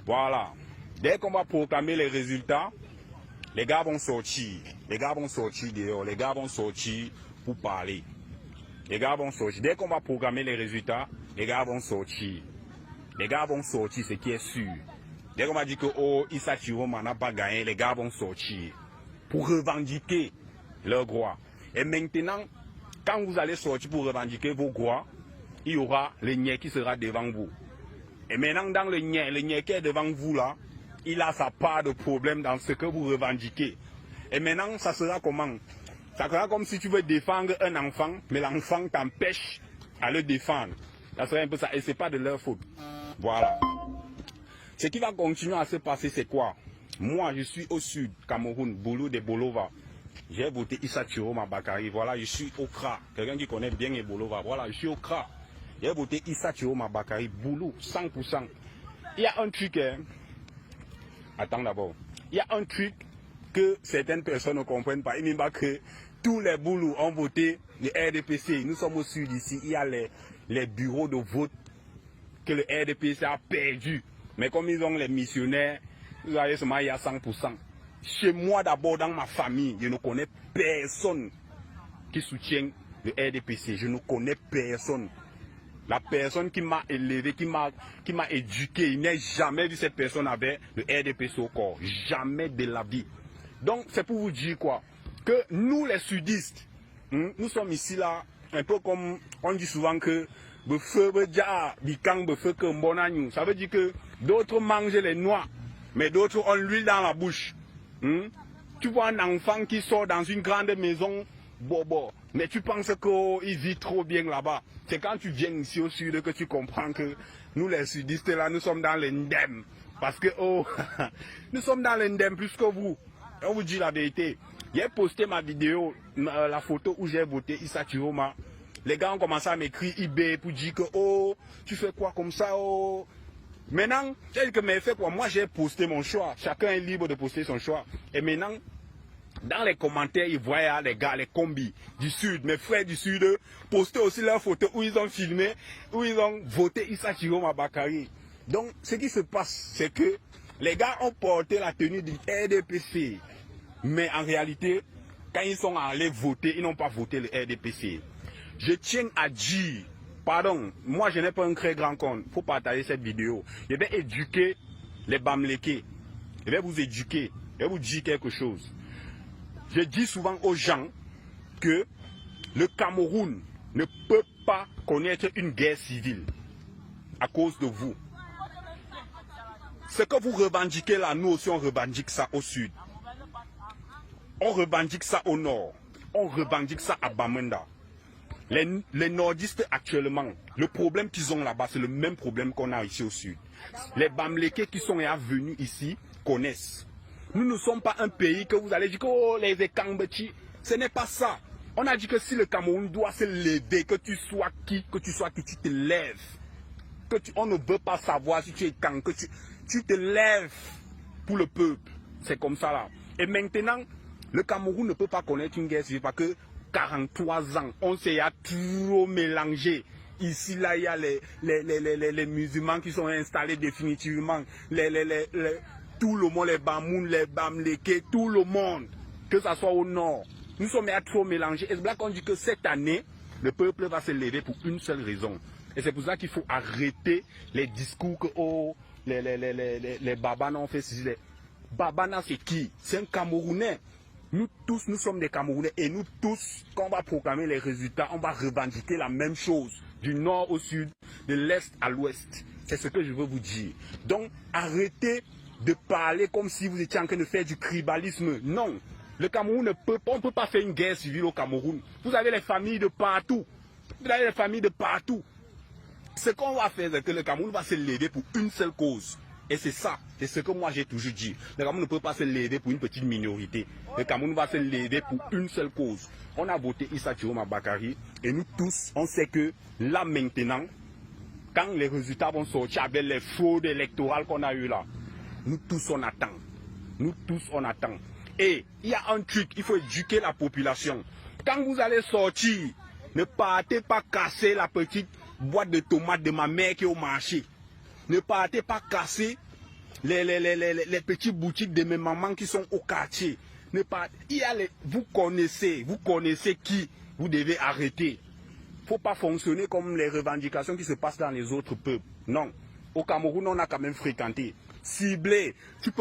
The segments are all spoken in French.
Voilà. Dès qu'on va proclamer les résultats, les gars vont sortir. Les gars vont sortir dehors. Les gars vont sortir pour parler. Les gars vont sortir. Dès qu'on va programmer les résultats, les gars vont sortir. Les gars vont sortir, ce qui est sûr. Dès qu'on va dire que oh, Issa Chiroma n'a pas gagné, les gars vont sortir pour revendiquer leurs droits. Et maintenant, quand vous allez sortir pour revendiquer vos droits, il y aura le niais qui sera devant vous. Et maintenant, dans le niais qui est devant vous là, il a sa part de problème dans ce que vous revendiquez. Et maintenant, ça sera comment? Ça sera comme si tu veux défendre un enfant, mais l'enfant t'empêche à le défendre. Ça serait un peu ça. Et ce n'est pas de leur faute. Voilà. Ce qui va continuer à se passer, c'est quoi? Moi, je suis au sud, Cameroun, Boulou de Bolova. J'ai voté Issa Chiroma Bakary. Voilà, je suis au CRA. Quelqu'un qui connaît bien les Bolova. Voilà, je suis au CRA. J'ai voté Issa Chiroma Bakary, Boulou, 100%. Il y a un truc, hein. Attends d'abord. Il y a un truc que certaines personnes ne comprennent pas. Ils n'aiment pas que tous les Boulous ont voté le RDPC. Nous sommes au sud ici. Il y a les bureaux de vote que le RDPC a perdu. Mais comme ils ont les missionnaires, vous allez seulement il y a 100%. Chez moi d'abord, dans ma famille, je ne connais personne qui soutient le RDPC. Je ne connais personne. La personne qui m'a élevé, qui m'a éduqué, il n'a jamais vu cette personne avec le RDPC au corps. Jamais de la vie. Donc c'est pour vous dire quoi? Que nous les sudistes, nous sommes ici là, un peu comme on dit souvent que ça veut dire que d'autres mangent les noix, mais d'autres ont l'huile dans la bouche. Tu vois un enfant qui sort dans une grande maison, bobo, mais tu penses qu'il vit trop bien là-bas. C'est quand tu viens ici au sud que tu comprends que nous les sudistes là, nous sommes dans l'indem. Parce que oh, nous sommes dans l'indem plus que vous. On vous dit la vérité. J'ai posté ma vidéo, la photo où j'ai voté Issa Chiroma. Les gars ont commencé à m'écrire eBay pour dire que oh, tu fais quoi comme ça oh. Maintenant, j'ai que mais fait quoi? Moi j'ai posté mon choix. Chacun est libre de poster son choix. Et maintenant, dans les commentaires, ils voient les gars, les combis du sud, mes frères du sud, poster aussi leurs photos où ils ont filmé, où ils ont voté Issa Chiroma Bakary. Donc, ce qui se passe, c'est que les gars ont porté la tenue du RDPC. Mais en réalité, quand ils sont allés voter, ils n'ont pas voté le RDPC. Je tiens à dire, pardon, moi je n'ai pas un très grand compte, il faut partager cette vidéo. Je vais éduquer les Bamlékés. Je vais vous éduquer, je vais vous dire quelque chose. Je dis souvent aux gens que le Cameroun ne peut pas connaître une guerre civile à cause de vous. Ce que vous revendiquez là, nous aussi on revendique ça au sud. On revendique ça au nord. On revendique ça à Bamenda. Les nordistes actuellement, le problème qu'ils ont là-bas, c'est le même problème qu'on a ici au sud. Les Bamlékés qui sont venus ici connaissent. Nous ne sommes pas un pays que vous allez dire que oh, les Ekambeti. Ce n'est pas ça. On a dit que si le Cameroun doit se lever, que tu sois qui, tu te lèves. On ne veut pas savoir si tu es quand, que tu te lèves pour le peuple. C'est comme ça là. Et maintenant, le Cameroun ne peut pas connaître une guerre civile parce que 43 ans, on s'est trop mélangé. Ici, là, il y a les musulmans qui sont installés définitivement. Tout le monde, les Bamoun, les Bamlékés, tout le monde, que ce soit au nord. Nous sommes trop mélangés. Et c'est là qu'on dit que cette année, le peuple va se lever pour une seule raison. Et c'est pour ça qu'il faut arrêter les discours que oh, les Babana ont fait. Babana, c'est qui? C'est un Camerounais. Nous tous, nous sommes des Camerounais et nous tous, quand on va proclamer les résultats, on va revendiquer la même chose, du nord au sud, de l'est à l'ouest. C'est ce que je veux vous dire. Donc, arrêtez de parler comme si vous étiez en train de faire du tribalisme. Non, le Cameroun ne peut pas, on ne peut pas faire une guerre civile au Cameroun. Vous avez les familles de partout. Vous avez les familles de partout. Ce qu'on va faire, c'est que le Cameroun va se lever pour une seule cause. Et c'est ça, c'est ce que moi j'ai toujours dit. Le Cameroun ne peut pas se lever pour une petite minorité. Le Cameroun va se lever pour une seule cause. On a voté Issa Chiroma Bakary et nous tous, on sait que là maintenant, quand les résultats vont sortir avec les fraudes électorales qu'on a eues là, nous tous on attend. Nous tous on attend. Et il y a un truc, il faut éduquer la population. Quand vous allez sortir, ne partez pas casser la petite boîte de tomates de ma mère qui est au marché. Ne partez pas casser les petites boutiques de mes mamans qui sont au quartier. Ne pas, il y a vous connaissez qui vous devez arrêter. Il ne faut pas fonctionner comme les revendications qui se passent dans les autres peuples. Non. Au Cameroun, on a quand même fréquenté. Ciblé. Tu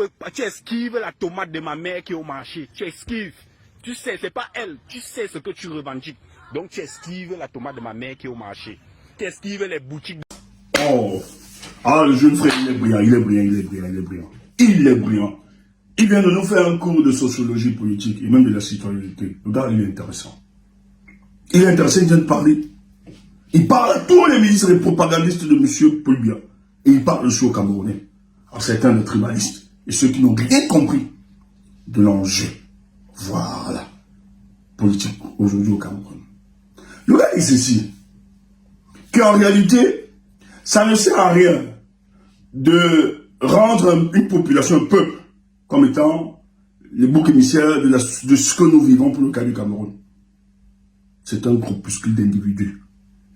esquives la tomate de ma mère qui est au marché. Tu esquives. Tu sais, c'est pas elle. Tu sais ce que tu revendiques. Donc tu esquives la tomate de ma mère qui est au marché. Tu esquives les boutiques. Oh. Ah, le jeune frère, il est brillant, il est brillant, il est brillant, il est brillant. Il est brillant. Il vient de nous faire un cours de sociologie politique et même de la citoyenneté. Le gars, il est intéressant. Il est intéressant, il vient de parler. Il parle à tous les ministres et propagandistes de M. Paul Biya. Et il parle aussi aux Camerounais. À certains des tribalistes. Et ceux qui n'ont rien compris de l'enjeu. Voilà. Politique aujourd'hui au Cameroun. Le gars dit ceci. Qu'en réalité, ça ne sert à rien de rendre une population, un peuple, comme étant les boucs émissaires de ce que nous vivons pour le cas du Cameroun. C'est un groupuscule d'individus,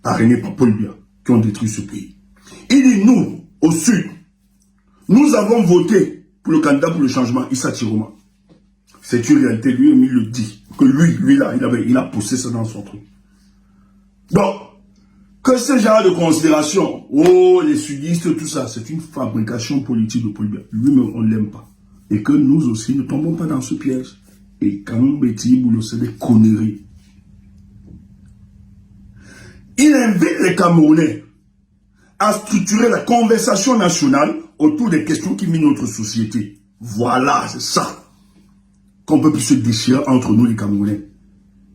parrainés par Paul Biya, qui ont détruit ce pays. Il dit, nous, au sud, nous avons voté pour le candidat pour le changement, Issa Chiroma. C'est une réalité, lui-même, il le dit. Que lui là, il a poussé ça dans son truc. Donc, que ce genre de considération, oh, les sudistes, tout ça, c'est une fabrication politique de Paul Biya. Lui-même, on ne l'aime pas. Et que nous aussi, ne tombons pas dans ce piège. Et quand Betty Boulot, c'est des conneries. Il invite les Camerounais à structurer la conversation nationale autour des questions qui minent notre société. Voilà, c'est ça. Qu'on peut plus se déchirer entre nous, les Camerounais.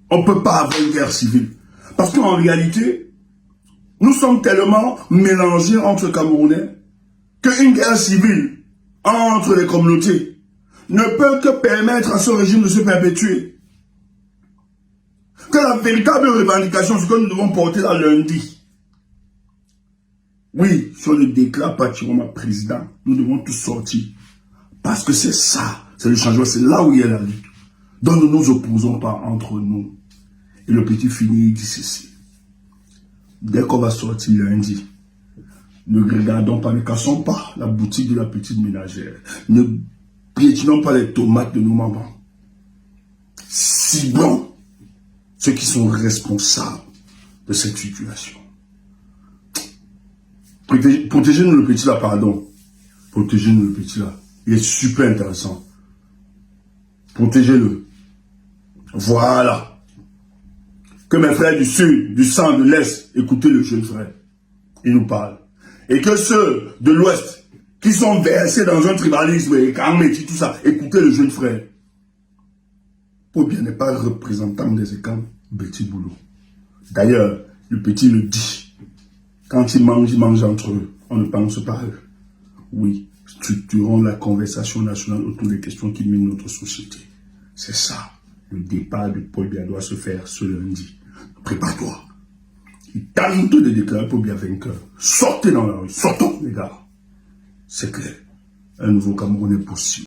On ne peut pas avoir une guerre civile. Parce qu'en réalité, nous sommes tellement mélangés entre Camerounais qu'une guerre civile entre les communautés ne peut que permettre à ce régime de se perpétuer. Que la véritable revendication, ce que nous devons porter là lundi. Oui, si on ne déclare pas Chiroma président, nous devons tous sortir. Parce que c'est ça, c'est le changement, c'est là où il y a la lutte. Donc nous ne nous opposons pas entre nous. Et le petit fini dit ceci. Dès qu'on va sortir lundi, ne regardons pas, ne cassons pas la boutique de la petite ménagère. Ne piétinons pas les tomates de nos mamans. Ciblons ceux qui sont responsables de cette situation. Protégez-nous le petit là, pardon. Protégez-nous le petit là. Il est super intéressant. Protégez-le. Voilà. Que mes frères du sud, du centre, de l'est, écoutez le jeune frère. Il nous parle. Et que ceux de l'ouest, qui sont versés dans un tribalisme et Kameti, tout ça, écoutez le jeune frère. Pour bien n'est pas représentant des écans, Betty Boulot. D'ailleurs, le petit le dit. Quand ils mangent entre eux. On ne pense pas à eux. Oui, structurons la conversation nationale autour des questions qui minent notre société. C'est ça. Le départ de Paul Biya doit se faire ce lundi. Prépare-toi. Il tente de déclarer Paul Biya vainqueur. Sortez dans la rue. Sortons, les gars. C'est clair. Un nouveau Cameroun est possible.